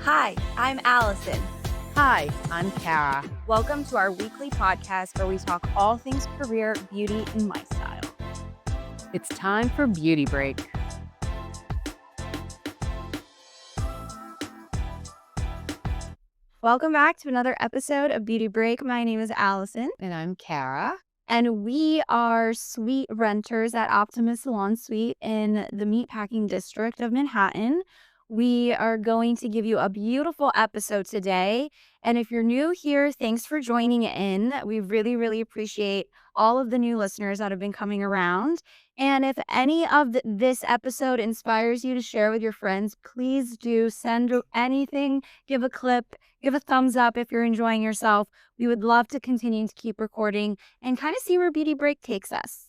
Hi, I'm Allison. Hi, I'm Cara. Welcome to our weekly podcast where we talk all things career, beauty, and lifestyle. It's time for Beauty Break. Welcome back to another episode of Beauty Break. My name is Allison. And I'm Cara. And we are suite renters at Optimus Salon Suite in the Meatpacking District of Manhattan. We are going to give you a beautiful episode today. And if you're new here, thanks for joining in. We really, really appreciate all of the new listeners that have been coming around. And if any of this episode inspires you to share with your friends, please do send anything, give a clip, give a thumbs up if you're enjoying yourself. We would love to continue to keep recording and kind of see where Beauty Break takes us.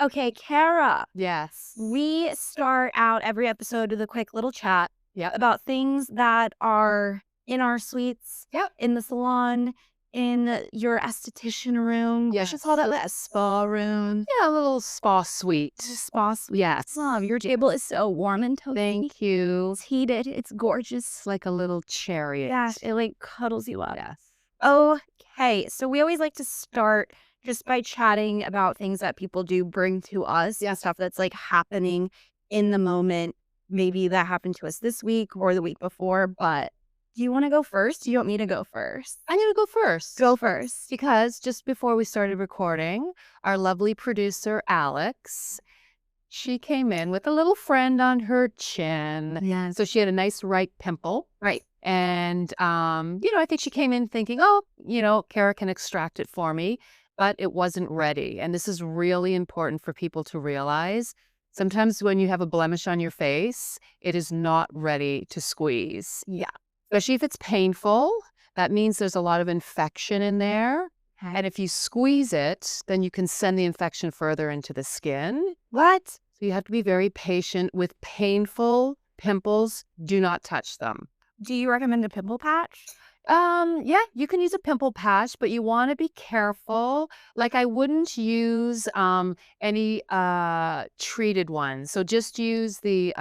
Okay, Cara. Yes. We start out every episode with a quick little chat about things that are in our suites, in the salon, in your esthetician room. Yes. I should call that a spa room. Yeah, a little spa suite. Spa suite. Yes. Love, your table is so warm and toasty. Thank you. It's heated. It's gorgeous. It's like a little chariot. Yeah, it like cuddles you up. Yes. Okay, so we always like to start just by chatting about things that people do bring to us. Yeah. Stuff that's like happening in the moment. Maybe that happened to us this week or the week before, but do you want to go first? Do you want me to go first? I'm going to go first. Go first. Because just before we started recording, our lovely producer, Alex, she came in with a little friend on her chin. Yeah. So she had a nice ripe pimple. Right. And, I think she came in thinking, Cara can extract it for me, but it wasn't ready. And this is really important for people to realize. Sometimes when you have a blemish on your face, it is not ready to squeeze. Yeah. Especially if it's painful, that means there's a lot of infection in there. Okay. And if you squeeze it, then you can send the infection further into the skin. What? So you have to be very patient with painful pimples. Do not touch them. Do you recommend a pimple patch? Yeah, you can use a pimple patch, but you want to be careful. Like I wouldn't use any treated ones. So just use just the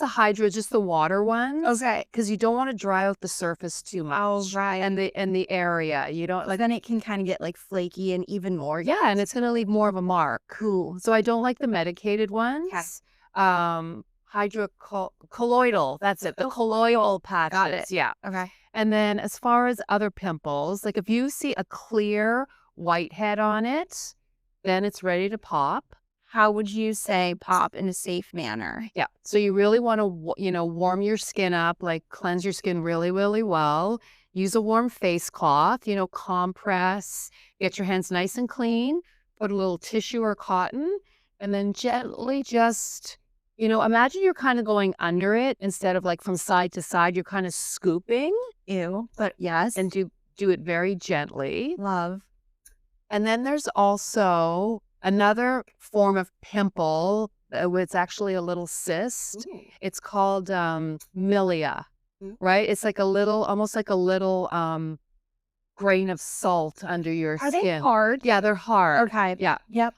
Hydra, just the water ones. Okay. Because you don't want to dry out the surface too much. Oh, right. And the area. You don't Then it can kind of get like flaky and even more. Yeah, and it's gonna leave more of a mark. Cool. So I don't like the medicated ones. Yes. Hydrocolloidal. That's it. The colloidal patches. Got it. Yeah. Okay. And then as far as other pimples, like if you see a clear whitehead on it, then it's ready to pop. How would you say pop in a safe manner? Yeah. So you really want to, warm your skin up, like cleanse your skin really, really well. Use a warm face cloth, compress, get your hands nice and clean, put a little tissue or cotton, and then gently just... imagine you're kind of going under it instead of like from side to side. You're kind of scooping. Ew. But yes. And do it very gently. Love. And then there's also another form of pimple. It's actually a little cyst. Ooh. It's called milia, right? It's like almost like a little grain of salt under your skin. Are they hard? Yeah, they're hard. Okay. Yeah. Yep.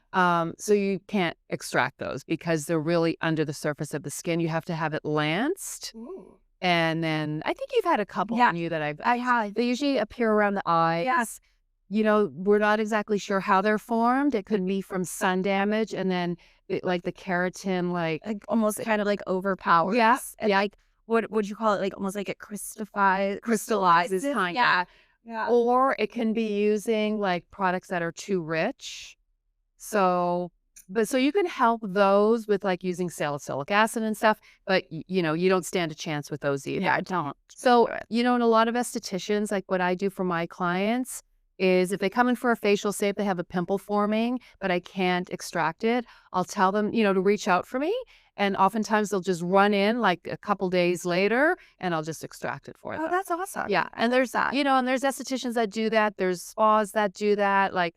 So you can't extract those because they're really under the surface of the skin. You have to have it lanced. Ooh. And then I think you've had a couple on you that I have. they usually appear around the eyes. Yes. We're not exactly sure how they're formed. It could be from sun damage and then like the keratin, like almost kind of like overpowers. Yes. And like, what would you call it? Like almost like it crystallizes. Kind Yeah. of. Yeah. Or it can be using like products that are too rich. So you can help those with like using salicylic acid and stuff, but you don't stand a chance with those either. Yeah, I don't. So, and a lot of estheticians, like what I do for my clients is if they come in for a facial, say if they have a pimple forming, but I can't extract it, I'll tell them, to reach out for me. And oftentimes they'll just run in like a couple days later and I'll just extract it for them. Oh, that's awesome. Yeah. And there's that, and there's estheticians that do that. There's spas that do that. Like,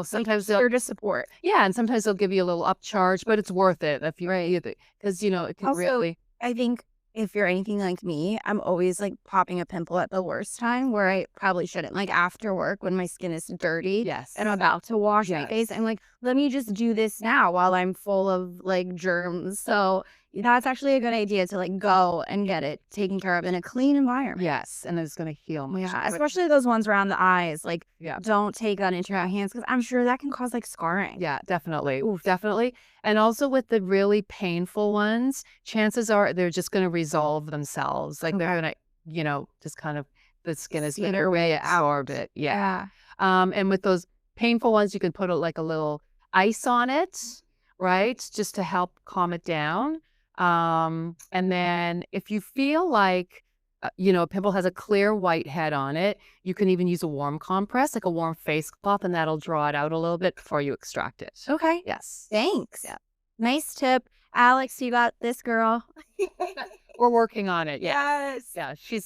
sometimes they'll to support. Yeah. And sometimes they'll give you a little upcharge, but it's worth it if you, because, it can Also, really. I think if you're anything like me, I'm always like popping a pimple at the worst time where I probably shouldn't. Like after work when my skin is dirty Yes. and I'm about to wash my Yes. face, I'm like, let me just do this now while I'm full of like germs. So that's actually a good idea to like go and get it taken care of in a clean environment. Yes, and it's gonna heal much Yeah, quicker. especially those ones around the eyes. Like, Yeah. don't take that into your hands because I'm sure that can cause like scarring. Yeah, definitely. Ooh, definitely. And also with the really painful ones, chances are they're just gonna resolve themselves. Like they're gonna, just kind of the skin is gonna way out of it. Yeah. Yeah. And with those painful ones, you can put like a little ice on it, right? Just to help calm it down. And then if you feel like, a pimple has a clear white head on it, you can even use a warm compress, like a warm face cloth, and that'll draw it out a little bit before you extract it. Okay. Yes. Thanks. Yeah. Nice tip. Alex, you got this, girl. We're working on it. Yeah. Yes. Yeah. She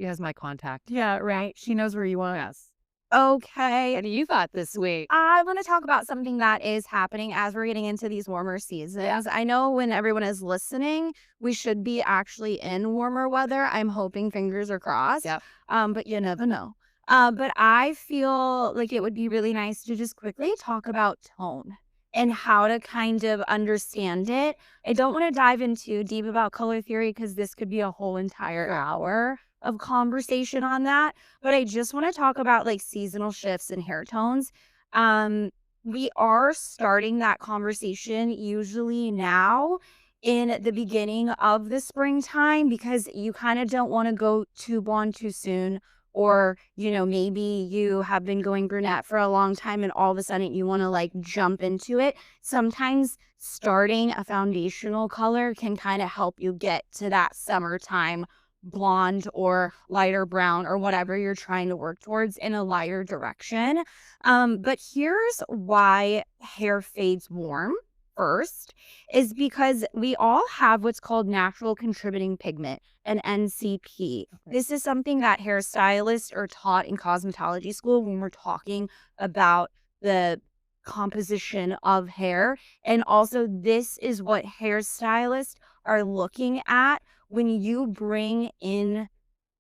has my contact. Yeah, right. She knows where you are. Yes. Okay. What do you got this week? I want to talk about something that is happening as we're getting into these warmer seasons. I know when everyone is listening, we should be actually in warmer weather. I'm hoping, fingers are crossed. Yep. But you never know. But I feel like it would be really nice to just quickly talk about tone and how to kind of understand it. I don't want to dive in too deep about color theory because this could be a whole entire hour of conversation on that. But I just want to talk about like seasonal shifts in hair tones. Um, we are starting that conversation usually now in the beginning of the springtime because you kind of don't want to go too blonde too soon. Or, maybe you have been going brunette for a long time and all of a sudden you want to like jump into it. Sometimes starting a foundational color can kind of help you get to that summertime blonde or lighter brown or whatever you're trying to work towards in a lighter direction. But here's why hair fades warm first is because we all have what's called natural contributing pigment, an NCP. This is something that hairstylists are taught in cosmetology school when we're talking about the composition of hair. And also, this is what hairstylists are looking at when you bring in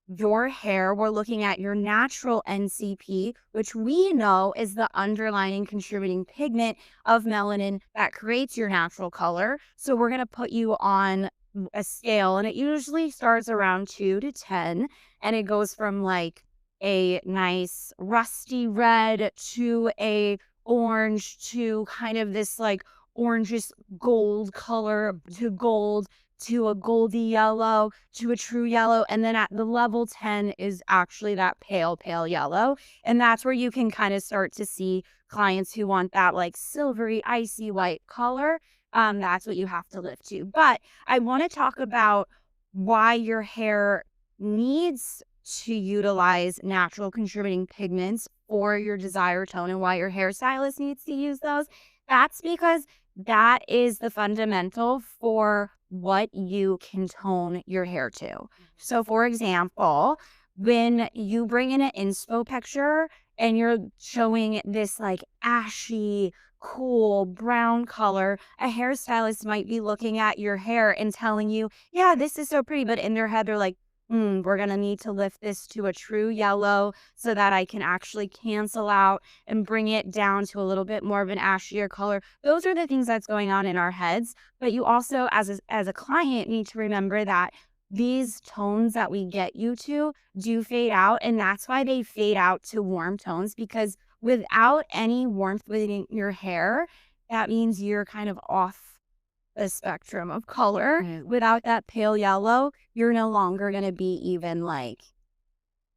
your hair. We're looking at your natural NCP, which we know is the underlying contributing pigment of melanin that creates your natural color. So we're going to put you on a scale, and it usually starts around 2 to 10, and it goes from like a nice rusty red to a orange to kind of this like orangish gold color to gold to a goldy yellow to a true yellow. And then at the level 10 is actually that pale, pale yellow. And that's where you can kind of start to see clients who want that like silvery, icy white color. That's what you have to lift to. But I want to talk about why your hair needs to utilize natural contributing pigments for your desired tone and why your hairstylist needs to use those. That's because that is the fundamental for what you can tone your hair to. So, for example, when you bring in an inspo picture and you're showing this like ashy, cool brown color, a hairstylist might be looking at your hair and telling you, yeah, this is so pretty. But in their head, they're like, we're going to need to lift this to a true yellow so that I can actually cancel out and bring it down to a little bit more of an ashier color. Those are the things that's going on in our heads. But you also, as a client, need to remember that these tones that we get you to do fade out. And that's why they fade out to warm tones, because without any warmth within your hair, that means you're kind of off the spectrum of color. Without that pale yellow, you're no longer going to be even like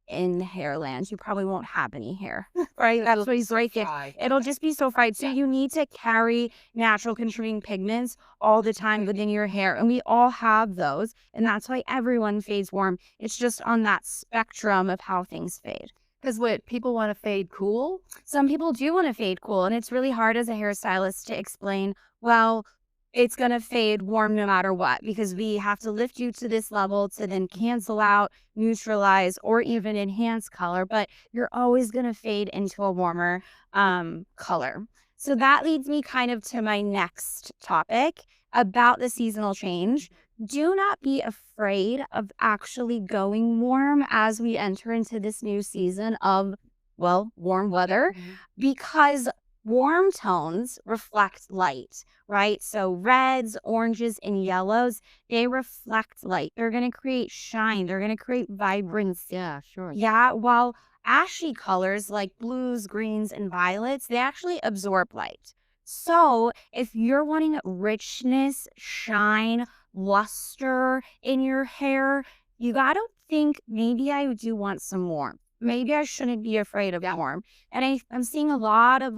in hairland. You probably won't have any hair, right? That's what he's right there. It'll just be so fried. So you need to carry natural contributing pigments all the time within your hair. And we all have those. And that's why everyone fades warm. It's just on that spectrum of how things fade. Because what people want to fade cool? Some people do want to fade cool. And it's really hard as a hairstylist to explain, well, it's going to fade warm no matter what, because we have to lift you to this level to then cancel out, neutralize, or even enhance color. But you're always going to fade into a warmer color. So that leads me kind of to my next topic about the seasonal change. Do not be afraid of actually going warm as we enter into this new season of, well, warm weather, because Warm tones reflect light, right? So reds, oranges, and yellows, they reflect light. They're going to create shine. They're going to create vibrancy. Yeah, sure. Yeah, while ashy colors like blues, greens, and violets, they actually absorb light. So if you're wanting richness, shine, luster in your hair, you got to think maybe I do want some warmth. Maybe I shouldn't be afraid of warmth. And I'm seeing a lot of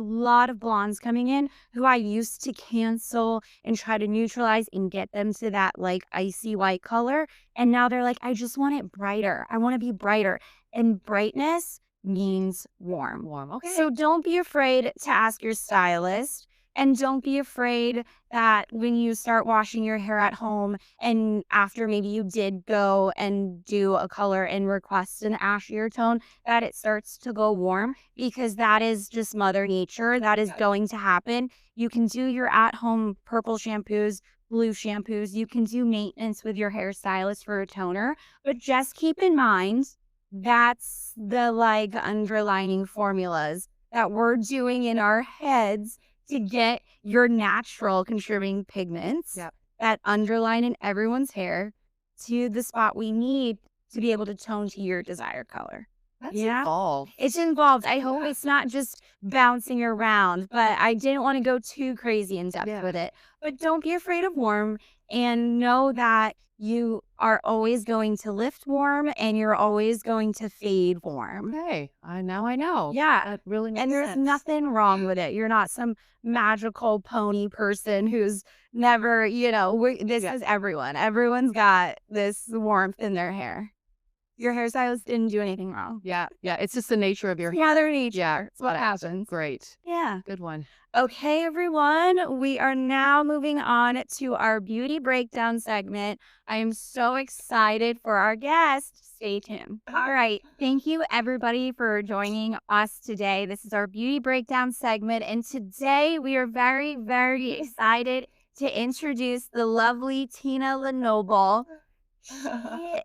blondes coming in who I used to cancel and try to neutralize and get them to that like icy white color. And now they're like, I just want it brighter. I want to be brighter. And brightness means warm. Warm. Okay. So don't be afraid to ask your stylist. And don't be afraid that when you start washing your hair at home and after maybe you did go and do a color and request an ashier tone, that it starts to go warm, because that is just Mother Nature. That is going to happen. You can do your at-home purple shampoos, blue shampoos. You can do maintenance with your hairstylist for a toner. But just keep in mind, that's the like underlining formulas that we're doing in our heads to get your natural contributing pigments Yep. that underline in everyone's hair to the spot we need to be able to tone to your desired color. That's Yeah. involved. It's involved. I hope it's not just bouncing around, but I didn't want to go too crazy in depth with it. But don't be afraid of warm, and know that you are always going to lift warm and you're always going to fade warm. Okay. Now I know. Yeah. That really makes And there's sense. nothing wrong with it. You're not some magical pony person who's never, this is everyone. Everyone's got this warmth in their hair. Your hairstylist didn't do anything wrong. Yeah. Yeah. It's just the nature of your hair. Mother Nature. Yeah. It's what happens. Great. Yeah. Good one. Okay, everyone, we are now moving on to our beauty breakdown segment. I am so excited for our guest. Stay tuned. All right. Thank you, everybody, for joining us today. This is our beauty breakdown segment. And today we are very, very excited to introduce the lovely Tina Lenoble. She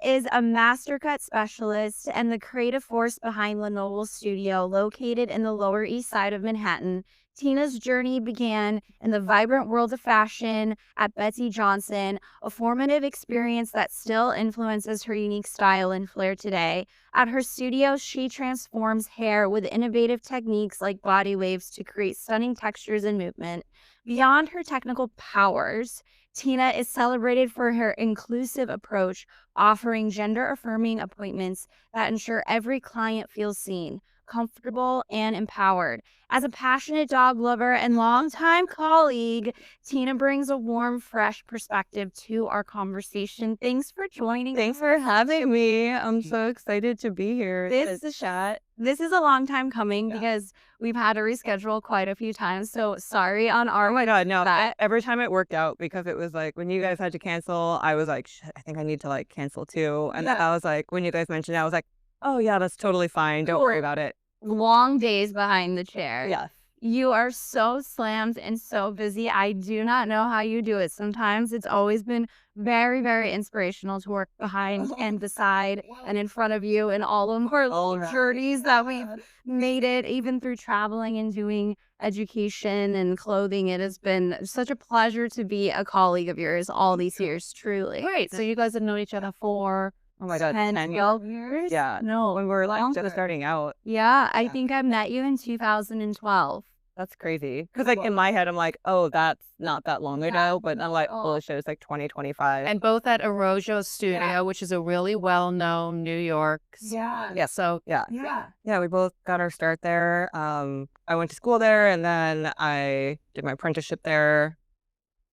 is a master cut specialist and the creative force behind Lenoble's studio, located in the Lower East Side of Manhattan. Tina's journey began in the vibrant world of fashion at Betsy Johnson, a formative experience that still influences her unique style and flair today. At her studio, she transforms hair with innovative techniques like body waves to create stunning textures and movement. Beyond her technical powers, Tina is celebrated for her inclusive approach, offering gender-affirming appointments that ensure every client feels seen, comfortable, and empowered. As a passionate dog lover and longtime colleague, Tina brings a warm, fresh perspective to our conversation. Thanks for joining. Thanks for having me. I'm so excited to be here. This It's a shot. This is a long time coming because we've had to reschedule quite a few times. So sorry on our Oh my God, no. that. Every time it worked out, because it was like when you guys had to cancel, I was like, shit, I think I need to like cancel too. And then I was like, when you guys mentioned it, I was like, oh yeah, that's totally fine. Don't worry about it. Long days behind the chair. Yes. You are so slammed and so busy. I do not know how you do it. Sometimes it's always been very, very inspirational to work behind and beside and in front of you and all of our journeys that we've made it, even through traveling and doing education and clothing. It has been such a pleasure to be a colleague of yours all these years, truly. Great. So you guys have known each other for Oh my God. 10, 10 12 years? Yeah. No. When we were like longer. just starting out. Yeah, I think I met you in 2012. That's crazy. Because like in my head, I'm like, oh, that's not that long ago. But I'm like, oh, shit, it's like 2025. and both at Erojo Studio, which is a really well-known New York. Yeah. So Yeah. Yeah. We both got our start there. I went to school there, and then I did my apprenticeship there,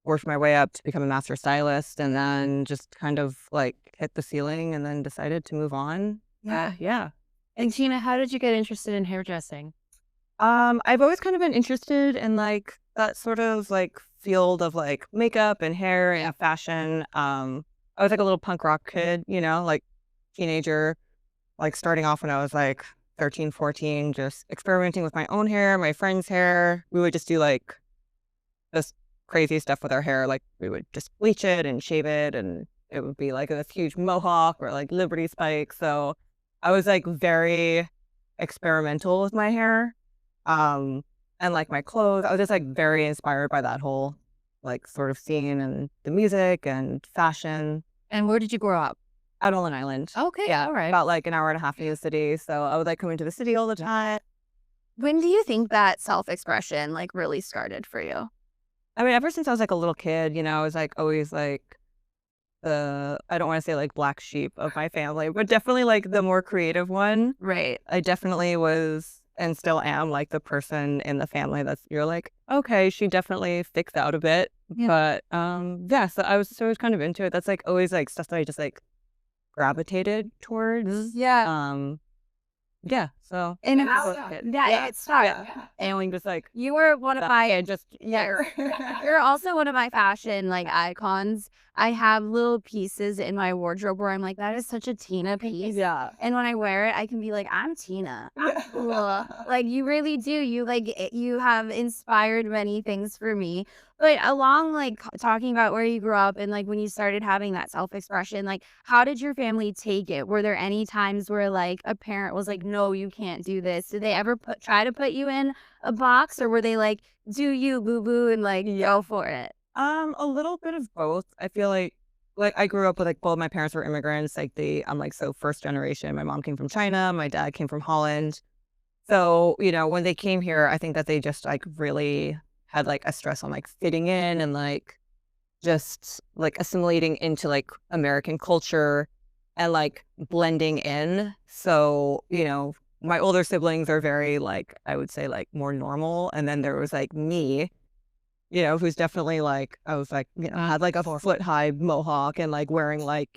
worked my way up to become a master stylist, and then just kind of like hit the ceiling and then decided to move on. yeah. And Tina, how did you get interested in hairdressing? I've always kind of been interested in like that sort of like field of like makeup and hair and fashion. I was like a little punk rock kid, like teenager, like starting off when I was like 13, 14, just experimenting with my own hair, my friends' hair. We would just do like this crazy stuff with our hair. Like we would just bleach it and shave it, and it would be like this huge mohawk or like Liberty spike. So I was like very experimental with my hair. and like my clothes. I was just like very inspired by that whole like sort of scene and the music and fashion. And where did you grow up? Out on Long Island. Okay, Yeah, all right. about like an hour and a half from the city. So I would like come into the city all the time. When do you think that self-expression, like, really started for you? I mean, ever since I was like a little kid, I was like always like the, I don't want to say like black sheep of my family, but definitely like the more creative one. Right. I definitely was and still am like the person in the family that's you're like, okay, she definitely sticks out a bit. Yeah. But yeah, so I was kind of into it. That's like always like stuff that I just like gravitated towards. Yeah. Yeah, so And when I how was a kid. yeah, it started. Yeah. And just like You were one of that my and just yeah, you're also one of my fashion, like, icons. I have little pieces in my wardrobe where I'm like, "That is such a Tina piece." yeah. And when I wear it, I can be like, "I'm Tina." Cool. Like, you really do. You, like, you have inspired many things for me. But along, like, talking about where you grew up and, like, when you started having that self-expression, like, how did your family take it? Were there any times where, like, a parent was like, "No, you can't do this." Did they ever try to put you in a box, or were they like, "Do you, boo boo," and, like, go for it? A little bit of both. I feel like I grew up with like both my parents were immigrants. Like I'm like so first generation. My mom came from China, my dad came from Holland. So, when they came here, I think that they just like really had like a stress on like fitting in and like just like assimilating into like American culture and like blending in. So, my older siblings are very like I would say like more normal. And then there was like me, who's definitely like, I was like, had like a 4-foot high mohawk and like wearing like,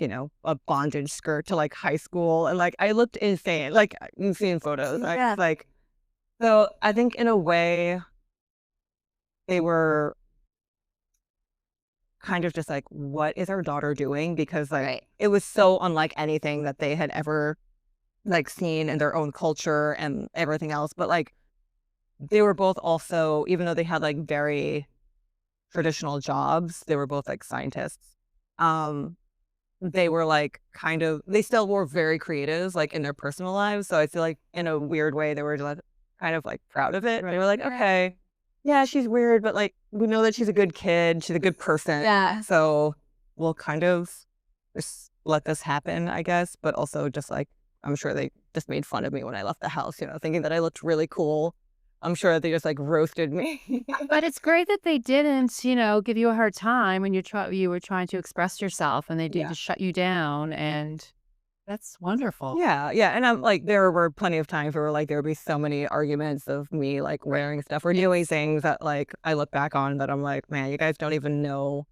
a bondage skirt to like high school. And like, I looked insane. Like you've seen photos. Yeah. Like, so I think in a way they were kind of just like, what is our daughter doing? Because like, Right. it was so unlike anything that they had ever like seen in their own culture and everything else. But like, they were both also, even though they had like very traditional jobs. They were both like scientists. Um, they were like they still were very creative, like in their personal lives. So I feel like in a weird way, they were like, kind of like proud of it. Right? They were like, okay, yeah, she's weird, but like we know that she's a good kid. She's a good person. Yeah. So we'll kind of just let this happen, I guess. But also just like, I'm sure they just made fun of me when I left the house, thinking that I looked really cool. I'm sure they just like roasted me. But it's great that they didn't, give you a hard time when you were trying to express yourself and they didn't Yeah. shut you down, and that's wonderful. Yeah, yeah, and I'm like, there were plenty of times where like there would be so many arguments of me like wearing stuff or doing things that like I look back on that I'm like, man, you guys don't even know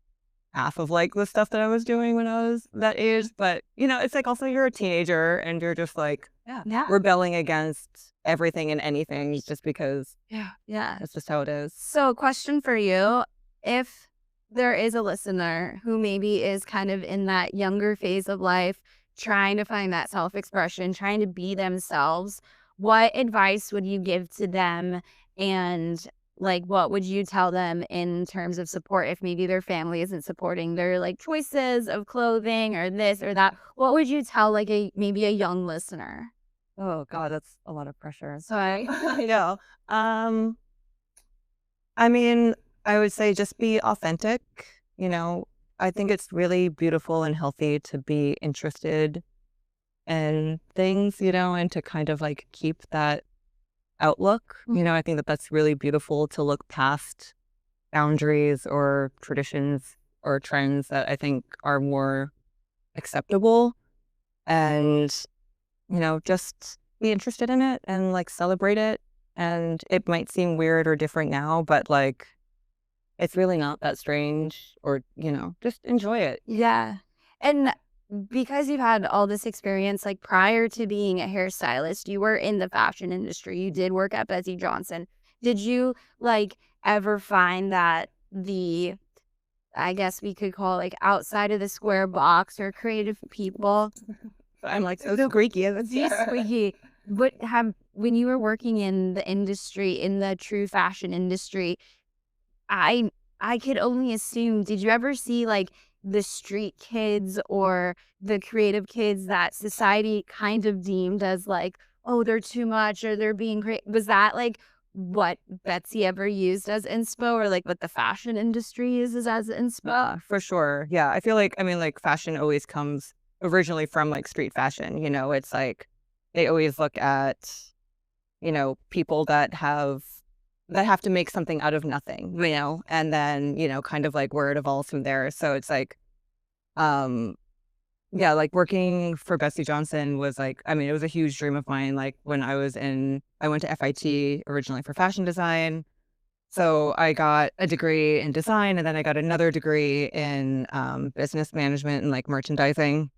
half of like the stuff that I was doing when I was that age. But it's like also you're a teenager and you're just like Yeah. rebelling against everything and anything just because Yeah. Yeah. that's just how it is. So, question for you. If there is a listener who maybe is kind of in that younger phase of life, trying to find that self-expression, trying to be themselves, what advice would you give to them? And, like, what would you tell them in terms of support if maybe their family isn't supporting their, like, choices of clothing or this or that? What would you tell, like, maybe a young listener? Oh God, that's a lot of pressure. Sorry. I know. I mean, I would say just be authentic. You know, I think it's really beautiful and healthy to be interested in things, and to kind of like keep that outlook. I think that that's really beautiful to look past boundaries or traditions or trends that I think are more acceptable and, just be interested in it and like celebrate it. And it might seem weird or different now, but like it's really not that strange or, just enjoy it. Yeah. And because you've had all this experience, like prior to being a hairstylist, you were in the fashion industry. You did work at Betsy Johnson. Did you like ever find that I guess we could call like outside of the square box or creative people? I'm like so squeaky. Squeaky. When you were working in the industry, in the true fashion industry, I I could only assume, did you ever see, like, the street kids or the creative kids that society kind of deemed as, like, "Oh, they're too much," or "They're being great." Was that, like, what Betsy ever used as inspo, or like what the fashion industry uses as inspo? For sure. Yeah. I feel like, I mean, like fashion always comes originally from like street fashion. It's like they always look at, people that have to make something out of nothing, and then, kind of like where it evolves from there. So it's like, um, yeah, like working for Bessie Johnson was like, I mean, it was a huge dream of mine. Like when I went to FIT originally for fashion design. So I got a degree in design, and then I got another degree in business management and like merchandising.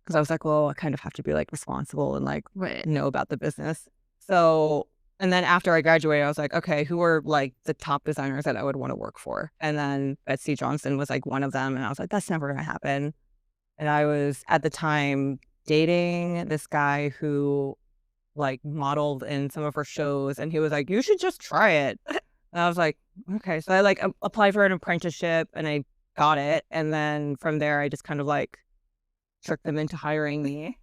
Because I was like, well, I kind of have to be like responsible and like know about the business. So, and then after I graduated, I was like, okay, who are like the top designers that I would want to work for? And then Betsy Johnson was like one of them. And I was like, that's never going to happen. And I was at the time dating this guy who like modeled in some of her shows. And he was like, you should just try it. And I was like, okay. So I like applied for an apprenticeship and I got it. And then from there, I just kind of like tricked them into hiring me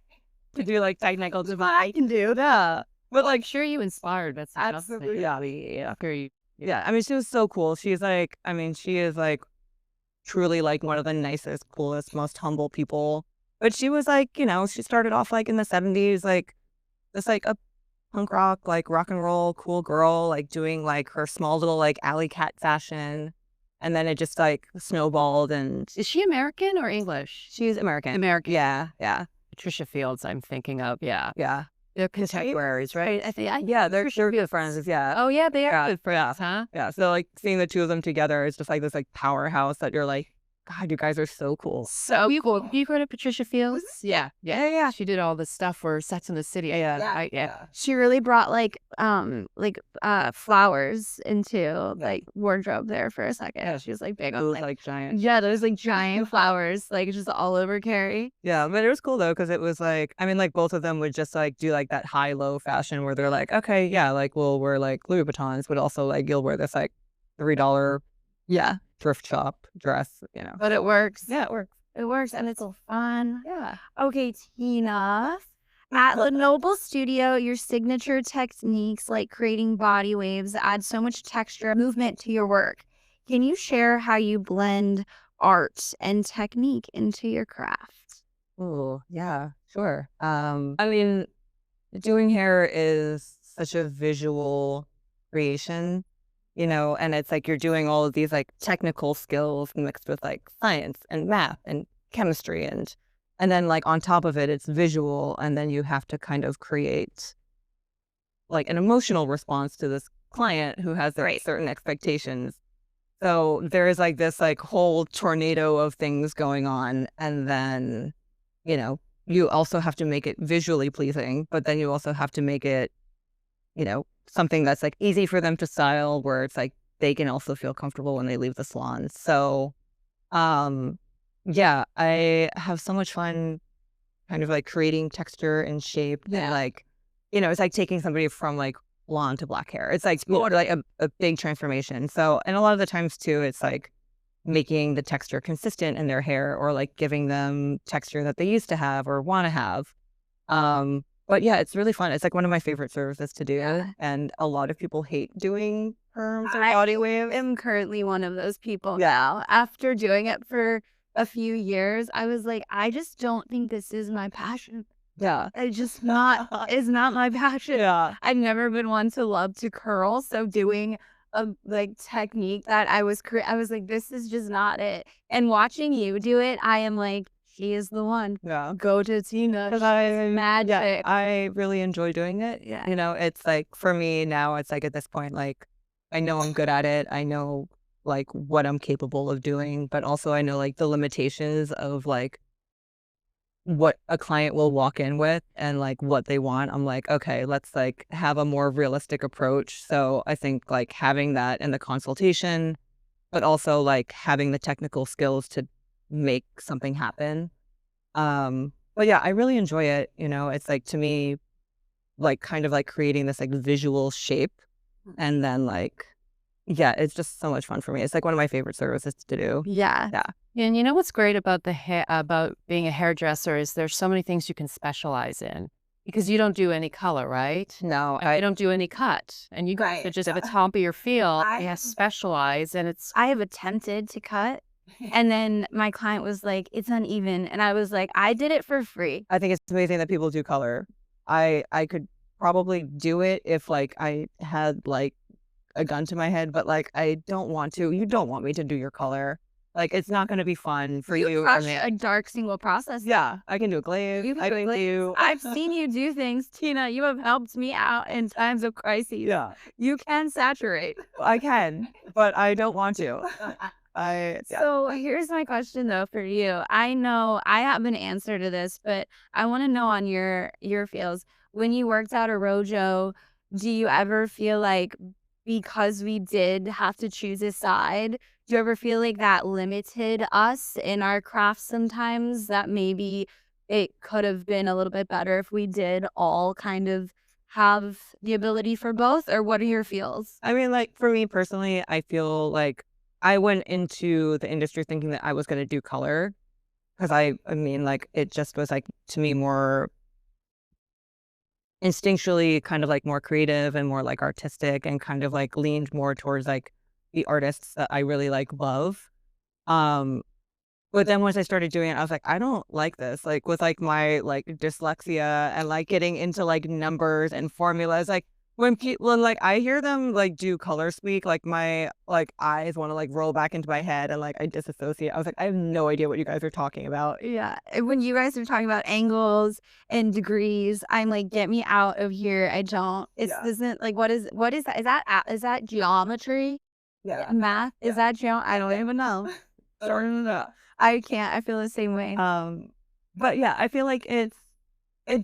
to do like technical design. I can do that. But like, sure, you inspired. That's Absolutely. Yeah. Sure, Yeah. I mean, she was so cool. She is like truly like one of the nicest, coolest, most humble people. But she was like, she started off like in the 70s, like this like a punk rock, like rock and roll, cool girl, like doing like her small little like alley cat fashion. And then it just like snowballed. And Is she American or English? she's American. American. Yeah. Yeah. Patricia Fields, I'm thinking of. Yeah. Yeah. They're contemporaries, right? I think. Yeah. They're good friends. Yeah. Oh, yeah, they are Yeah. good friends, huh? Yeah. So like seeing the two of them together is just like this like powerhouse that you're like, God, you guys are so cool. So cool. You heard of Patricia Fields? Yeah. She did all the stuff for Sex and the City. Yeah. She really brought flowers into like wardrobe there for a second. Yeah. She was like big on Those like giant. yeah, those like giant flowers like just all over Carrie. Yeah, but it was cool though because it was like, I mean, like both of them would just like do like that high-low fashion where they're like, okay, yeah, like we'll wear like Louis Vuittons, but also like you'll wear this like $3 thrift shop dress, But it works. Yeah, it works. It works and it's so fun. Yeah. Okay, Tina. At Lenoble Studio, your signature techniques like creating body waves add so much texture and movement to your work. Can you share how you blend art and technique into your craft? Oh, yeah, sure. I mean, doing hair is such a visual creation, and it's like you're doing all of these like technical skills mixed with like science and math and chemistry and then like on top of it, it's visual, and then you have to kind of create like an emotional response to this client who has their certain expectations. So there is like this like whole tornado of things going on, and then you also have to make it visually pleasing, but then you also have to make it something that's like easy for them to style, where it's like they can also feel comfortable when they leave the salon. So yeah, I have so much fun kind of like creating texture and shape. And like, it's like taking somebody from like blonde to black hair. It's like like a big transformation. So, and a lot of the times too, it's like making the texture consistent in their hair, or like giving them texture that they used to have or want to have. But yeah, it's really fun. It's like one of my favorite services to do. And a lot of people hate doing perms or body waves. I am currently one of those people now. After doing it for a few years, I was like, I just don't think this is my passion. Yeah. It's just not, it's not my passion. Yeah. I've never been one to love to curl. So doing a like technique that I was like, this is just not it. And watching you do it, I am like, she is the one. Yeah. Go to Tina. She's magic. Yeah, I really enjoy doing it. Yeah. It's like for me now, it's like at this point, like I know I'm good at it. I know like what I'm capable of doing, but also I know like the limitations of like what a client will walk in with and like what they want. I'm like, okay, let's like have a more realistic approach. So I think like having that in the consultation, but also like having the technical skills to make something happen. But yeah, I really enjoy it. It's like to me, like kind of like creating this like visual shape, and then like, yeah, it's just so much fun for me. It's like one of my favorite services to do. Yeah. Yeah. And you know what's great about about being a hairdresser is there's so many things you can specialize in. Because you don't do any color, right? No, I don't do any cut. And you guys Right. are just at the top of your field. I You have specialize, and it's I have attempted to cut, and then my client was like, "It's uneven," and I was like, "I did it for free." I think it's amazing that people do color. I could probably do it if like I had like a gun to my head, but like I don't want to. You don't want me to do your color. Like it's not going to be fun for you. I Crush mean, a dark single process. yeah, I can do a glaze. You can I do a can glaze. do. I've seen you do things, Tina. You have helped me out in times of crises. Yeah, You can saturate. I can, but I don't want to. Yeah. So here's my question though for you. I know I have an answer to this, but I want to know on your feels. When you worked at a Rojo, do you ever feel like because we did have to choose a side, do you ever feel like that limited us in our craft sometimes? That maybe it could have been a little bit better if we did all kind of have the ability for both, or what are your feels? I mean, like for me personally, I feel like I went into the industry thinking that I was going to do color because I mean, like it just was like to me more instinctually kind of like more creative and more like artistic and kind of like leaned more towards like the artists that I really like love. Um, but then once I started doing it, I was like, I don't like this. Like with like my like dyslexia and like getting into like numbers and formulas, like when people like I hear them like do color speak, like my like eyes want to like roll back into my head and like I disassociate. I was like, I have no idea what you guys are talking about. Yeah, and when you guys are talking about angles and degrees, I'm like, "Get me out of here, I don't." It's Yeah. isn't like, what is that? Is that geometry? Yeah. Math? Is that geo I don't even know. Starting it up. I can't, I feel the same way. But yeah, I feel like it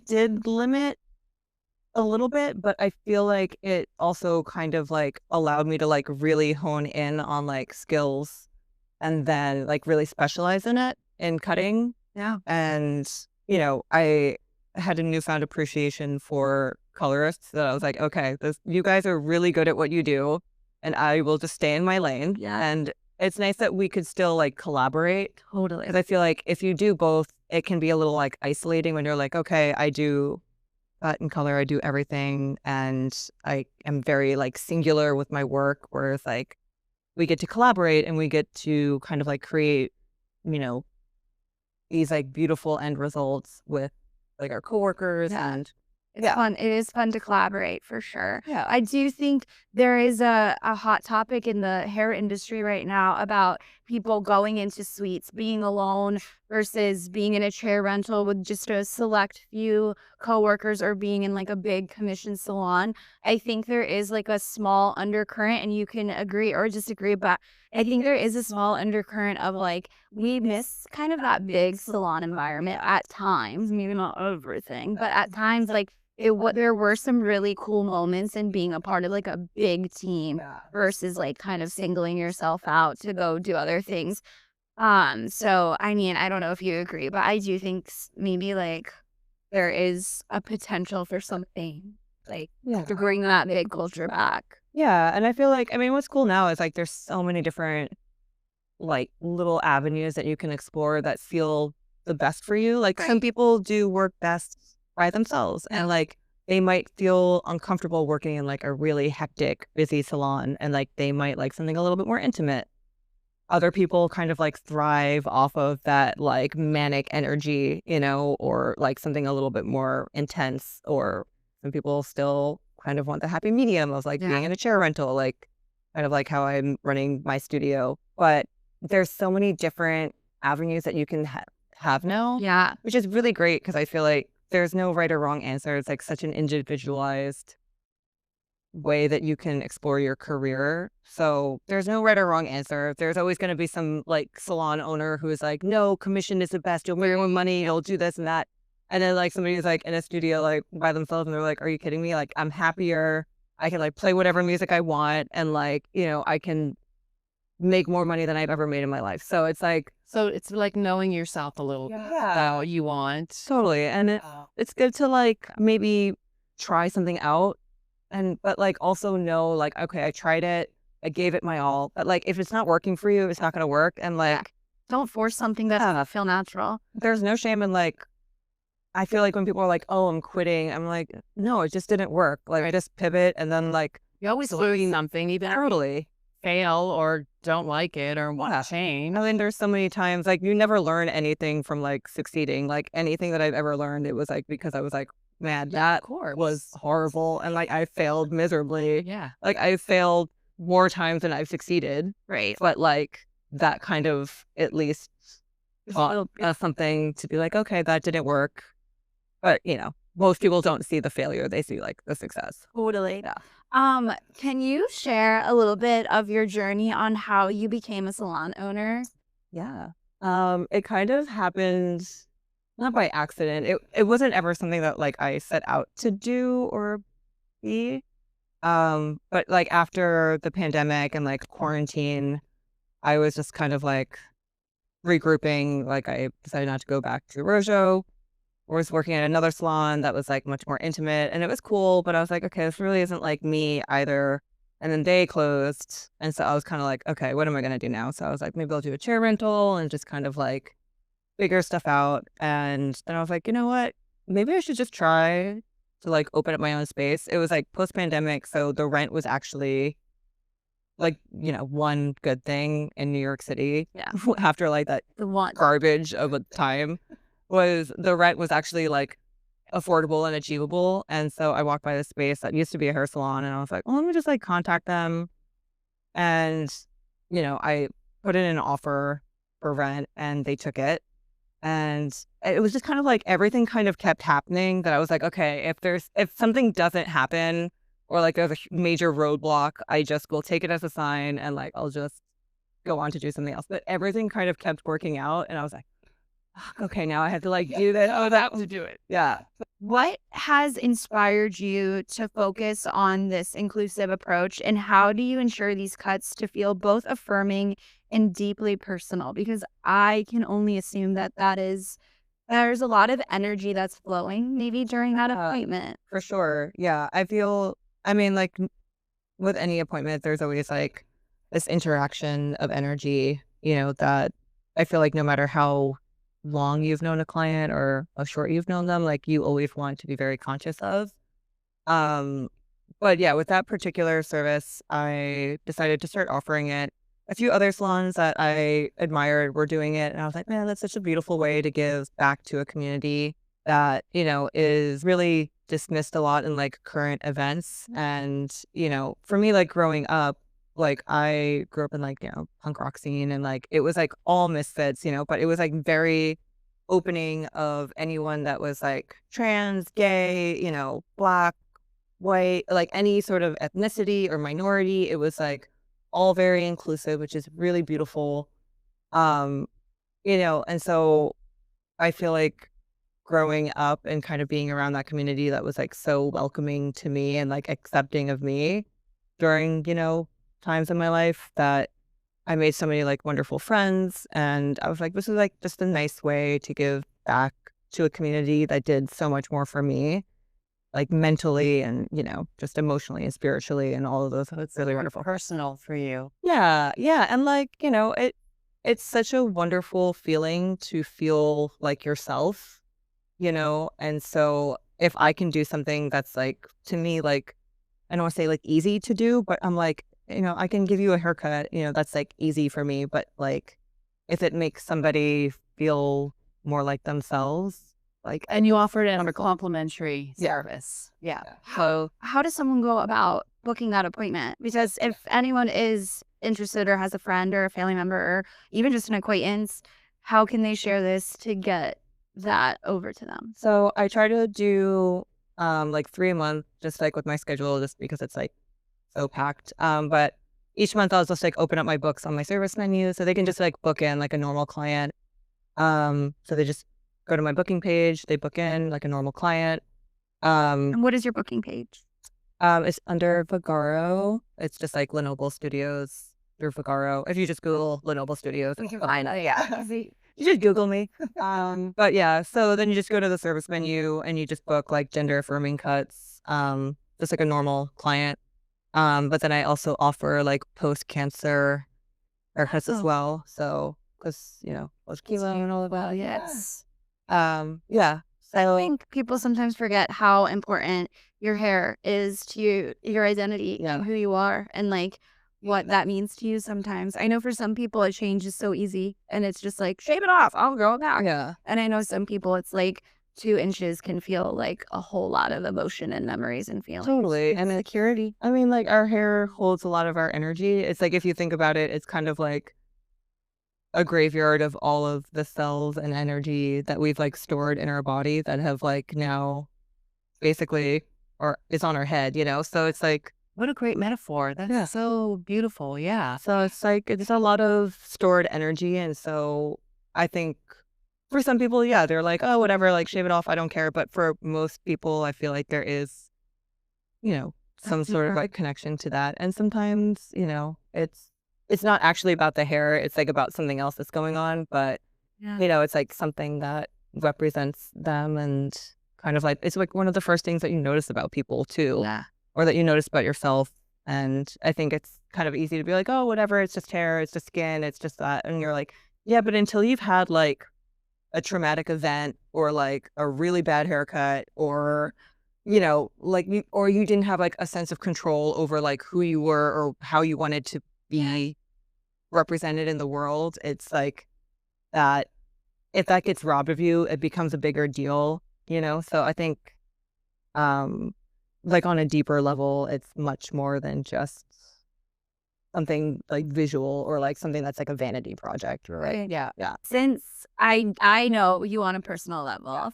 did limit a little bit, but I feel like it also kind of like allowed me to like really hone in on like skills and then like really specialize in it in cutting. Yeah. And, you know, I had a newfound appreciation for colorists that I was like, okay, you guys are really good at what you do and I will just stay in my lane. Yeah. And it's nice that we could still like collaborate Totally. because I feel like if you do both, it can be a little like isolating when you're like, okay, I do cut and color, I do everything, and I am very like singular with my work. Whereas like we get to collaborate and we get to kind of like create, you know, these like beautiful end results with like our coworkers Yeah. and It's yeah, fun. It is fun to collaborate for sure. yeah, I do think there is a hot topic in the hair industry right now about people going into suites, being alone versus being in a chair rental with just a select few coworkers or being in like a big commission salon. I think there is like a small undercurrent, and you can agree or disagree, but I think there is a small undercurrent of like we miss kind of that big salon environment at times, maybe not everything, but at times like there were some really cool moments in being a part of like a big team versus like kind of singling yourself out to go do other things. So I mean, I don't know if you agree, but I do think maybe like there is a potential for something like yeah. to bring that big culture back. Yeah, and I feel like, I mean, what's cool now is like there's so many different like little avenues that you can explore that feel the best for you. Like some people do work best by themselves and like they might feel uncomfortable working in like a really hectic, busy salon and like they might like something a little bit more intimate. Other people kind of like thrive off of that like manic energy, you know, or like something a little bit more intense, or some people still kind of want the happy medium of like being in a chair rental, like kind of like how I'm running my studio. But there's so many different avenues that you can have now, Yeah. which is really great because I feel like there's no right or wrong answer. It's like such an individualized way that you can explore your career. So there's no right or wrong answer. There's always going to be some like salon owner who is like, no, commission is the best. You'll make more money. You'll do this and that. And then like somebody who's like in a studio like by themselves and they're like, are you kidding me? Like I'm happier. I can like play whatever music I want and like, you know, I can make more money than I've ever made in my life. So it's like knowing yourself a little bit Yeah. about what you want. totally. And it's good to like maybe try something out but like also know like, okay, I tried it. I gave it my all. But like if it's not working for you, it's not going to work. And like Don't force something that doesn't feel natural. there's no shame in like I feel like when people are like, "Oh, I'm quitting," I'm like, "No, it just didn't work." Like I just pivot and then like You always learn something, even if you totally. fail or don't like it or want Yeah. to change. I mean, there's so many times like you never learn anything from like succeeding. Like anything that I've ever learned, it was like because I was like, man, that was horrible. And like I failed miserably. Yeah. Like I failed more times than I've succeeded. Right. But like that kind of at least taught us something to be like, okay, that didn't work. But most people don't see the failure. They see like the success. Totally. Yeah. Can you share a little bit of your journey on how you became a salon owner? Yeah. It kind of happened not by accident. It wasn't ever something that like I set out to do or be. But like after the pandemic and like quarantine, I was just kind of like regrouping. Like I decided not to go back to Rojo. I was working at another salon that was like much more intimate and it was cool, but I was like, okay, this really isn't like me either. And then they closed. And so I was kind of like, okay, what am I going to do now? So I was like, maybe I'll do a chair rental and just kind of like figure stuff out. And then I was like, you know what? Maybe I should just try to like open up my own space. It was like post pandemic. So the rent was actually like, one good thing in New York City. Yeah. After like that The one. garbage of a time was the rent was actually like affordable and achievable. And so I walked by this space that used to be a hair salon and I was like, well, let me just like contact them. And, I put in an offer for rent and they took it. And it was just kind of like everything kind of kept happening that I was like, okay, if something doesn't happen or like there's a major roadblock, I just will take it as a sign and like I'll just go on to do something else. But everything kind of kept working out and I was like, okay, now I have to like do that. Oh, that was do it. Yeah. What has inspired you to focus on this inclusive approach, and how do you ensure these cuts to feel both affirming and deeply personal? Because I can only assume that there's a lot of energy that's flowing maybe during that appointment. For sure. Yeah. I mean, like with any appointment, there's always like this interaction of energy, that I feel like no matter how long you've known a client or how short you've known them, like you always want to be very conscious of. Um, but yeah, with that particular service, I decided to start offering it. A few other salons that I admired were doing it, and I was like, man, that's such a beautiful way to give back to a community that, is really dismissed a lot in like current events. And, for me, like growing up, like I grew up in like, punk rock scene and like it was like all misfits, but it was like very opening of anyone that was like trans, gay, black, white, like any sort of ethnicity or minority. It was like all very inclusive, which is really beautiful. Um, and so I feel like growing up and kind of being around that community that was like so welcoming to me and like accepting of me during, times in my life that I made so many like wonderful friends. And I was like, this is like just a nice way to give back to a community that did so much more for me, like mentally and, just emotionally and spiritually and all of those. So it's really wonderful. Personal for you. Yeah. Yeah. And like, it's such a wonderful feeling to feel like yourself, and so if I can do something that's like, to me, like, I don't want to say like easy to do, but I'm like, I can give you a haircut, that's like easy for me. But like, if it makes somebody feel more like themselves, like, And you offered it on a complimentary service. Yeah. How does someone go about booking that appointment? Because if anyone is interested or has a friend or a family member or even just an acquaintance, how can they share this to get that over to them? so I try to do like 3 a month, just like with my schedule, just because it's like so packed. But each month I'll just like open up my books on my service menu so they can just like book in like a normal client. So they just go to my booking page, they book in like a normal client. And what is your booking page? It's under Vagaro. It's just like Lenoble Studios through Vagaro. If you just Google Lenoble Studios, it's fine. Yeah. You just Google me. But yeah, so then you just go to the service menu and you just book like gender affirming cuts. Just like a normal client. But then I also offer like post-cancer haircuts as well. So, because, post chemo and all of that. Yes. Yeah. I think people sometimes forget how important your hair is to your identity and who you are and like what that means to you sometimes. I know for some people it changes so easy and it's just like shave it off, I'll grow it back. Yeah. And I know some people it's like 2 inches can feel like a whole lot of emotion and memories and feelings. Totally. And security. I mean, like, our hair holds a lot of our energy. It's like, if you think about it, it's kind of like a graveyard of all of the cells and energy that we've like stored in our body that have like now basically, or is on our head, So it's like, What a great metaphor. That's so beautiful. Yeah. so it's like, it's a lot of stored energy. And so I think for some people, yeah, they're like, oh, whatever, like shave it off. I don't care. But for most people, I feel like there is, some sort of like connection to that. And sometimes, it's not actually about the hair. It's like about something else that's going on. But, it's like something that represents them and kind of like, it's like one of the first things that you notice about people too. Yeah. Or that you notice about yourself. And I think it's kind of easy to be like, oh, whatever, it's just hair, it's just skin, it's just that. And you're like, yeah, but until you've had like a traumatic event or like a really bad haircut or, or you didn't have like a sense of control over like who you were or how you wanted to be represented in the world, it's like that if that gets robbed of you, it becomes a bigger deal, So I think, like on a deeper level, it's much more than just something like visual or like something that's like a vanity project, right? Yeah. Since I know you on a personal level,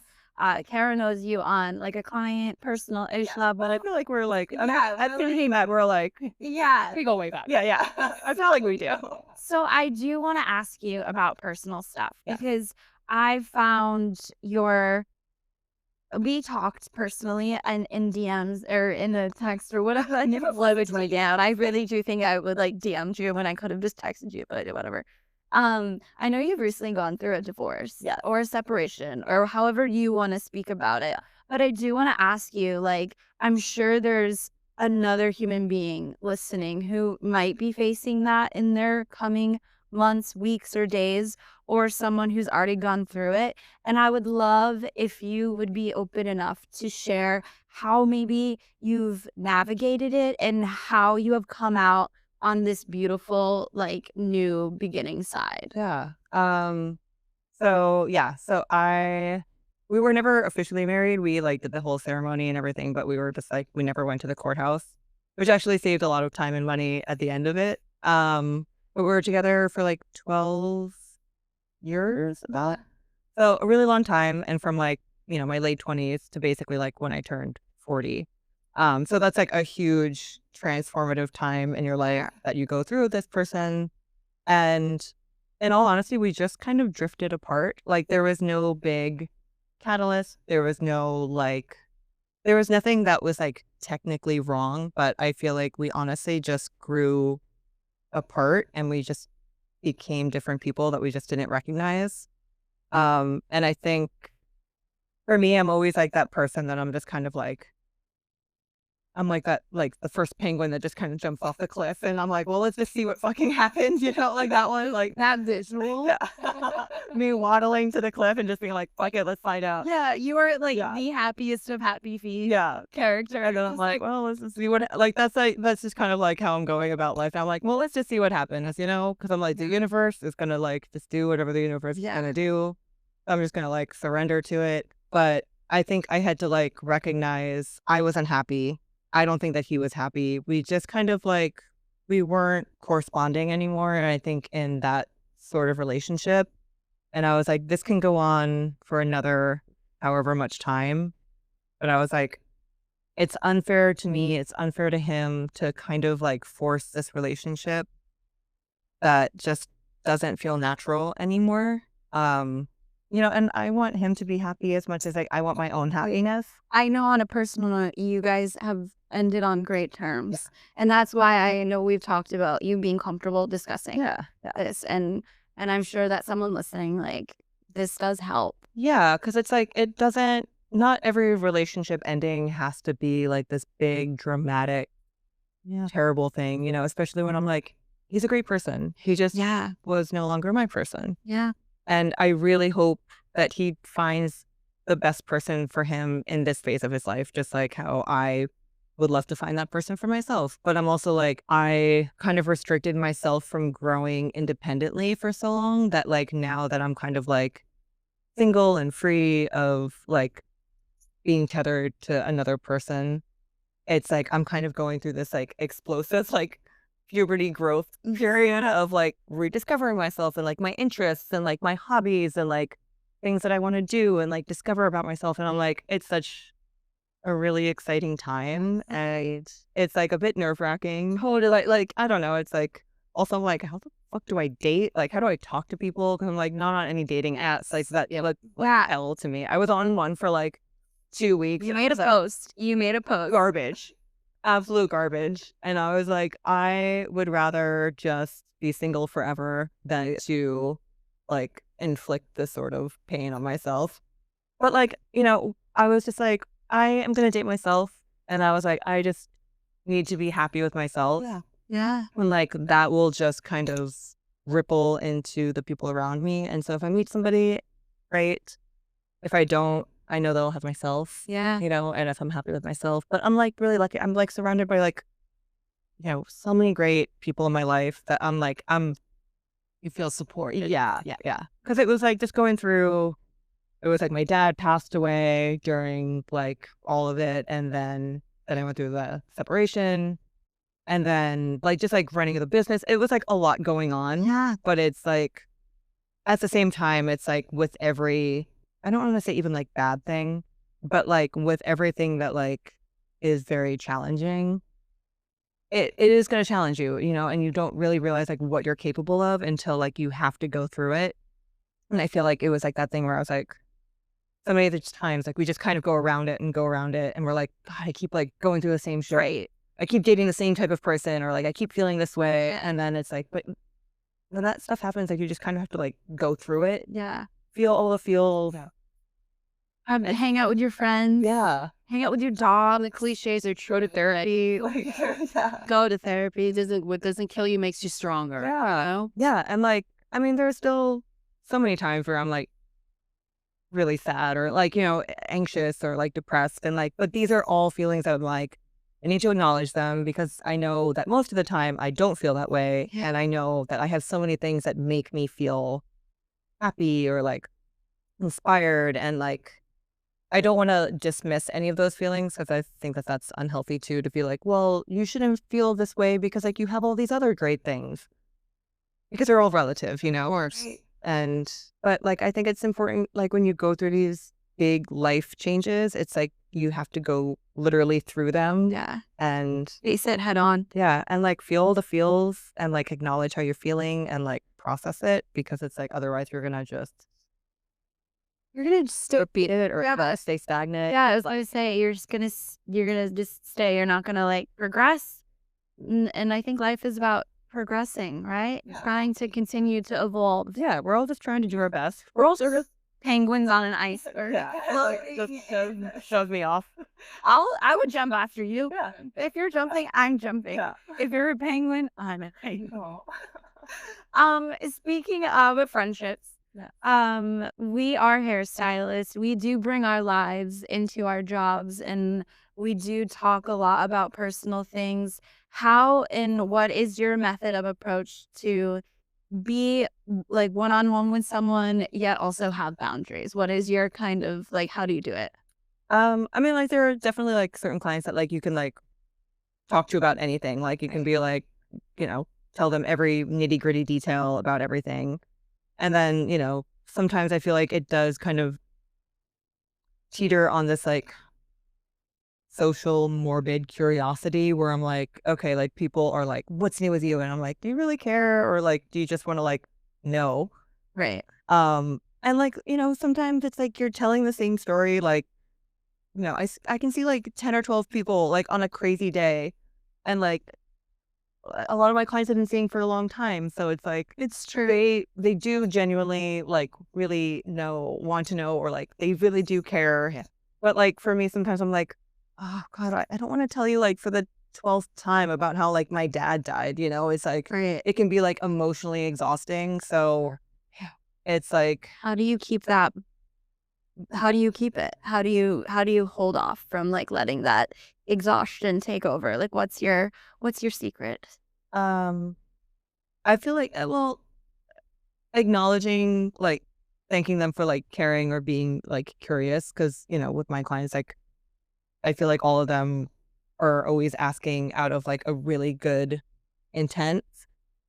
Cara knows you on like a client personal-ish level. But I feel like we're like, Yeah, I'm thinking that we're like, Yeah. we go way back. Yeah. I feel like we do. So I do want to ask you about personal stuff because I found we talked personally and in DMs or in a text or whatever. I never leveraged my down. I really do think I would like DM'd you when I could have just texted you, but whatever. I know you've recently gone through a divorce or a separation or however you want to speak about it. But I do want to ask you, like, I'm sure there's another human being listening who might be facing that in their coming months, weeks, or days, or someone who's already gone through it. And I would love if you would be open enough to share how maybe you've navigated it and how you have come out on this beautiful, like, new beginning side. Yeah. So we were never officially married. We like did the whole ceremony and everything, but we were just like, we never went to the courthouse, which actually saved a lot of time and money at the end of it. But we were together for like 12 years about. So a really long time. And from like, my late 20s to basically like when I turned 40. So that's like a huge transformative time in your life that you go through with this person. And in all honesty, we just kind of drifted apart. Like there was no big catalyst. There was nothing that was like technically wrong, but I feel like we honestly just grew apart and we just became different people that we just didn't recognize. And I think for me, I'm always like that person that I'm just kind of like, I'm like that, like the first penguin that just kind of jumps off the cliff. And I'm like, well, let's just see what fucking happens. Like that one, like That visual. me waddling to the cliff and just being like, fuck it, let's find out. Yeah, you are like the happiest of happy feet character. And then I'm like, well, let's just see what, like, that's just kind of like how I'm going about life. I'm like, well, let's just see what happens, because I'm like, the universe is going to like just do whatever the universe is going to do. I'm just going to like surrender to it. But I think I had to like recognize I was unhappy. I don't think that he was happy. We just kind of like, we weren't corresponding anymore. And I think in that sort of relationship, and I was like, this can go on for another however much time. But I was like, it's unfair to me. It's unfair to him to kind of like force this relationship that just doesn't feel natural anymore. And I want him to be happy as much as I want my own happiness. I know on a personal note, you guys have ended on great terms. And that's why I know we've talked about you being comfortable discussing this. And I'm sure that someone listening, like, this does help. Yeah, because it's like, not every relationship ending has to be like this big, dramatic, terrible thing, especially when I'm like, he's a great person. He just was no longer my person. Yeah. And I really hope that he finds the best person for him in this phase of his life, just like how I would love to find that person for myself. But I'm also like, I kind of restricted myself from growing independently for so long that like now that I'm kind of like single and free of like being tethered to another person, it's like I'm kind of going through this like explosive like puberty growth period of like rediscovering myself and like my interests and like my hobbies and like things that I want to do and like discover about myself. And I'm like, it's such a really exciting time, and it's like a bit nerve wracking. Like I don't know. It's like also like how the fuck do I date? Like how do I talk to people? Because I'm like not on any dating apps like that. Yeah, like Wow. hell to me. I was on one for like 2 weeks. You made a post. You made a post. Garbage, absolute garbage. And I was like, I would rather just be single forever than to like inflict this sort of pain on myself. But like, you know, I was just like, I am going to date myself. And I was like, I just need to be happy with myself. Yeah. Yeah. And like that will just kind of ripple into the people around me. And so if I meet somebody, great. If I don't, I know that I'll have myself. Yeah. You know, and if I'm happy with myself. But I'm like really lucky. I'm like surrounded by like, you know, so many great people in my life that I'm like, You feel support. yeah. Because it was like just going through, it was like my dad passed away during like all of it. And then I went through the separation. And then like just like running the business. It was like a lot going on. Yeah. But it's like at the same time, it's like with every, I don't want to say even like bad thing, but like with everything that like is very challenging, it is going to challenge you, you know, and you don't really realize like what you're capable of until like you have to go through it. And I feel like it was like that thing where I was like, so many of the times, like we just kind of go around it. And we're like, God, I keep like going through the same shit. Right. I keep dating the same type of person, or like I keep feeling this way. And then it's like, but when that stuff happens, like you just kind of have to like go through it, Yeah. feel all the feels. Hang out with your friends. Yeah. Hang out with your dog. The cliches are go to therapy. Go to therapy. What doesn't kill you makes you stronger. Yeah. You know? Yeah. And like, I mean, there's still so many times where I'm like really sad or like, you know, anxious or like depressed. And like, but these are all feelings that I'm like, I need to acknowledge them because I know that most of the time I don't feel that way. Yeah. And I know that I have so many things that make me feel happy or like inspired. And like, I don't want to dismiss any of those feelings because I think that that's unhealthy too, to be like, well, you shouldn't feel this way because like you have all these other great things, because they're all relative, you know? Right. And, but like, I think it's important, like when you go through these big life changes, it's like you have to go literally through them. Yeah. And Face it head on. yeah, and like feel the feels and like acknowledge how you're feeling and like process it, because it's like otherwise you're gonna just repeat it or stay stagnant. Yeah, I was going to say you're gonna just stay. You're not gonna like progress. And I think life is about progressing, right? Yeah. Trying to continue to evolve. Yeah, we're all just trying to do our best. We're all sort of penguins on an iceberg. Yeah, like, just shows me off. I would jump after you. Yeah. If you're jumping, I'm jumping. Yeah. If you're a penguin, I'm a penguin. Oh. Speaking of friendships, Yeah. we are hairstylists. We do bring our lives into our jobs, and we do talk a lot about personal things. How and what is your method of approach to be like one-on-one with someone, yet also have boundaries? What is your kind of like, how do you do it? I mean, like there are definitely like certain clients that like you can like talk to about anything. Like you can be like, you know, tell them every nitty gritty detail about everything. And then, you know, sometimes I feel like it does kind of teeter on this like social morbid curiosity where I'm like, okay, like people are like, what's new with you? And I'm like, do you really care? Or like, do you just want to like know? Right. And like, you know, sometimes it's like you're telling the same story. Like, you know, I can see like 10 or 12 people like on a crazy day. And like a lot of my clients have been seeing for a long time. So it's like, It's true. they do genuinely like really want to know, or like they really do care. Yeah. But like for me, sometimes I'm like, oh God, I don't want to tell you like for the 12th time about how like my dad died, you know? It's like, Right. it can be like emotionally exhausting. So Yeah. it's like, How do you keep that how do you keep it? How do you hold off from like letting that exhaustion take over? Like what's your secret? Um, I feel like, well, acknowledging, like, thanking them for like caring or being like curious, because with my clients, like, I feel like all of them are always asking out of like a really good intent.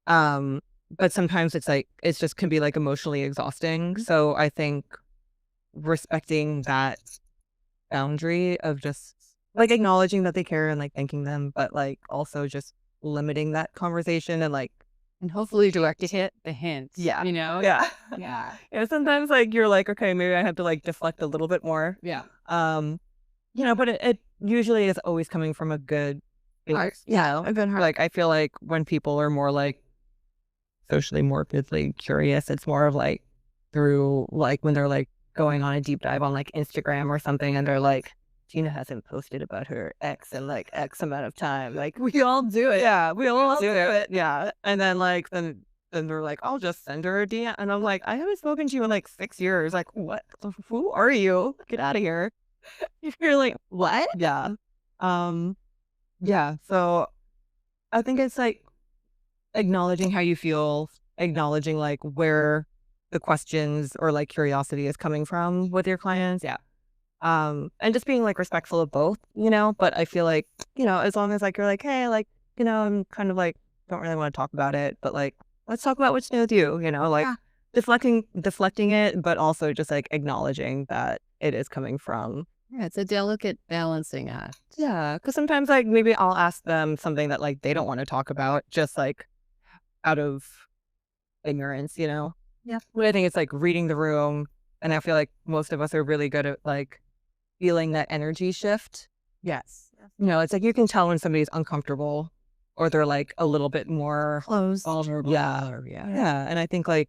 Um, but sometimes it's like it's just can be like emotionally exhausting. So I think respecting that boundary of just like acknowledging that they care and like thanking them, but like also just limiting that conversation and like And hopefully directing it the hints. yeah. Yeah. Yeah, sometimes like you're like, okay, maybe I have to like deflect a little bit more. Yeah. But it usually is always coming from a good place. Yeah, I've been hurt. Like I feel like when people are more like socially morbidly curious, it's more of like through like when they're like going on a deep dive on like Instagram or something and they're like, Gina hasn't posted about her ex in like X amount of time. Like we all do it. Yeah, we all do it. Yeah. And then like then they're like, I'll just send her a DM. And I'm like, I haven't spoken to you in like 6 years. Like, what? Who are you? Get out of here. You're like, what? Yeah. Yeah. So I think it's like acknowledging how you feel, acknowledging like where the questions or like curiosity is coming from with your clients. Yeah. And just being like respectful of both, but I feel like, as long as like you're like, hey, like, I'm kind of like don't really want to talk about it, but like let's talk about what's new with you, like Yeah. deflecting it, but also just like acknowledging that it is coming from. Yeah, it's a delicate balancing act. Yeah, because sometimes like maybe I'll ask them something that like they don't want to talk about, just like out of ignorance, Yeah. But I think it's like reading the room, and I feel like most of us are really good at like feeling that energy shift. Yes. It's like you can tell when somebody's uncomfortable or they're like a little bit more Closed. Vulnerable. Yeah. Yeah. Yeah. And I think like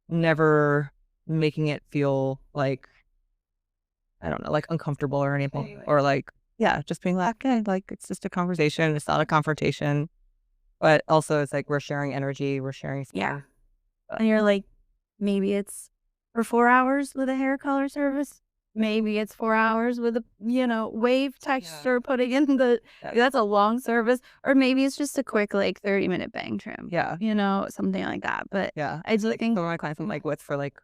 never making it feel like, I don't know, like uncomfortable or anything. Or like, yeah, just being like, okay, like it's just a conversation. It's not a confrontation. But also it's like we're sharing energy, we're sharing Yeah. space. And you're like, maybe it's for 4 hours with a hair color service. Maybe it's 4 hours with a, wave texture putting in the, Yeah. that's a long service. Or maybe it's just a quick, like, 30-minute bang trim. Yeah. Something like that. But Yeah. I do Like think, some of my clients I'm like with for like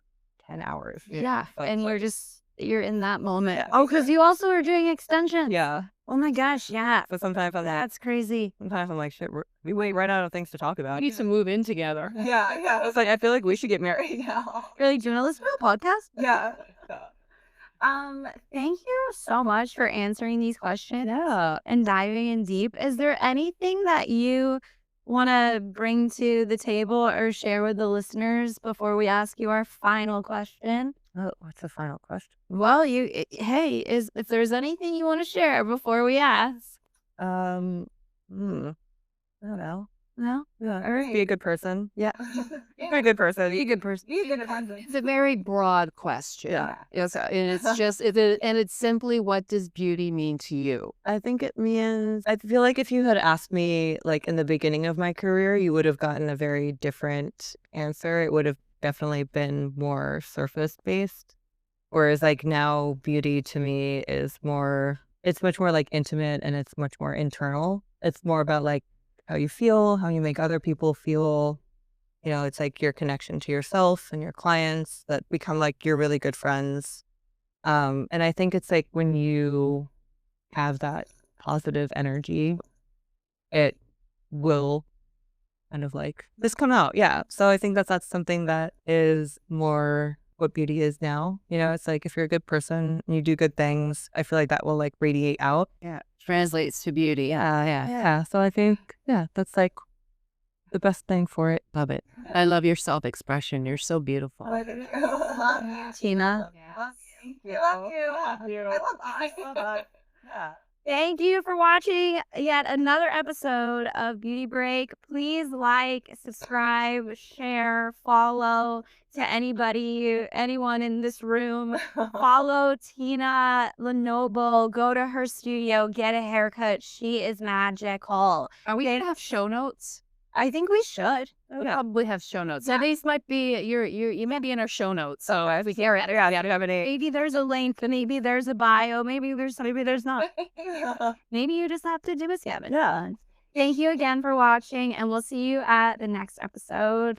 10 hours. yeah. But And you're in that moment. Yeah. Oh, because you also are doing extensions. Yeah. Oh my gosh. Yeah. But sometimes I'm like, That's crazy. shit, we wait right out of things to talk about. We need to move in together. Yeah. It's like, I feel like we should get married now. You're like, do you want to listen to a podcast? Yeah. Thank you so much for answering these questions. Yeah. And diving in deep. Is there anything that you want to bring to the table or share with the listeners before we ask you our final question? Oh, what's the final question? Well, if there's anything you want to share before we ask. I don't know. No? Yeah. All right. Be a good person. Yeah. Be a good person. Be a good person. It's a very broad question. Yeah. Yes, and it's just and it's simply, what does beauty mean to you? I think it means, I feel like if you had asked me like in the beginning of my career, you would have gotten a very different answer. It would have definitely been more surface based. Whereas like now beauty to me is it's much more like intimate and it's much more internal. It's more about like how you feel, how you make other people feel. It's like your connection to yourself and your clients that become like your really good friends. And I think it's like when you have that positive energy, it will kind of like just come out. Yeah. So I think that's something that is more what beauty is now. It's like if you're a good person and you do good things, I feel like that will like radiate out. Yeah. Translates to beauty. Yeah. Yeah. So I think, that's like the best thing for it. Love it. I love your self-expression. You're so beautiful. Tina. Thank you. I love that. Yeah. Thank you for watching yet another episode of Beauty Break. Please like, subscribe, share, follow to anyone in this room. Follow Tina Lenoble. Go to her studio, get a haircut. She is magical. Are we going to have show notes? I think we should. We'll probably have show notes. So these might be you may be in our show notes. So if we hear it, Maybe there's a link, maybe there's a bio, maybe there's not. Maybe you just have to do a scavenger. Yeah. Thank you again for watching, and we'll see you at the next episode.